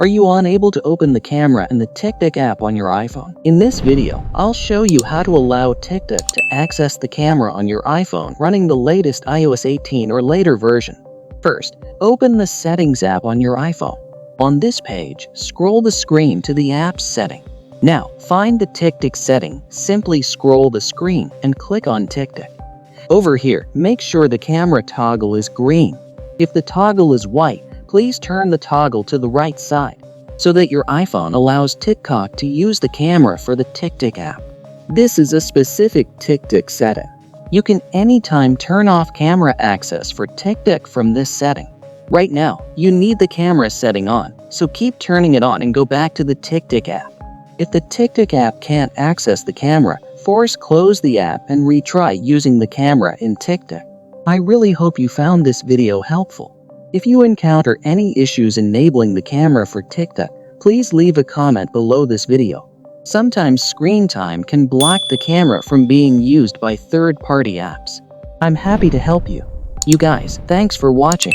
Are you unable to open the camera in the TikTok app on your iPhone? In this video, I'll show you how to allow TikTok to access the camera on your iPhone running the latest iOS 18 or later version. First, open the Settings app on your iPhone. On this page, scroll the screen to the app's setting. Now, find the TikTok setting, simply scroll the screen and click on TikTok. Over here, make sure the camera toggle is green. If the toggle is white, please turn the toggle to the right side so that your iPhone allows TikTok to use the camera for the TikTok app. This is a specific TikTok setting. You can anytime turn off camera access for TikTok from this setting. Right now, you need the camera setting on, so keep turning it on and go back to the TikTok app. If the TikTok app can't access the camera, force close the app and retry using the camera in TikTok. I really hope you found this video helpful. If you encounter any issues enabling the camera for TikTok, please leave a comment below this video. Sometimes screen time can block the camera from being used by third-party apps. I'm happy to help you. You guys, thanks for watching.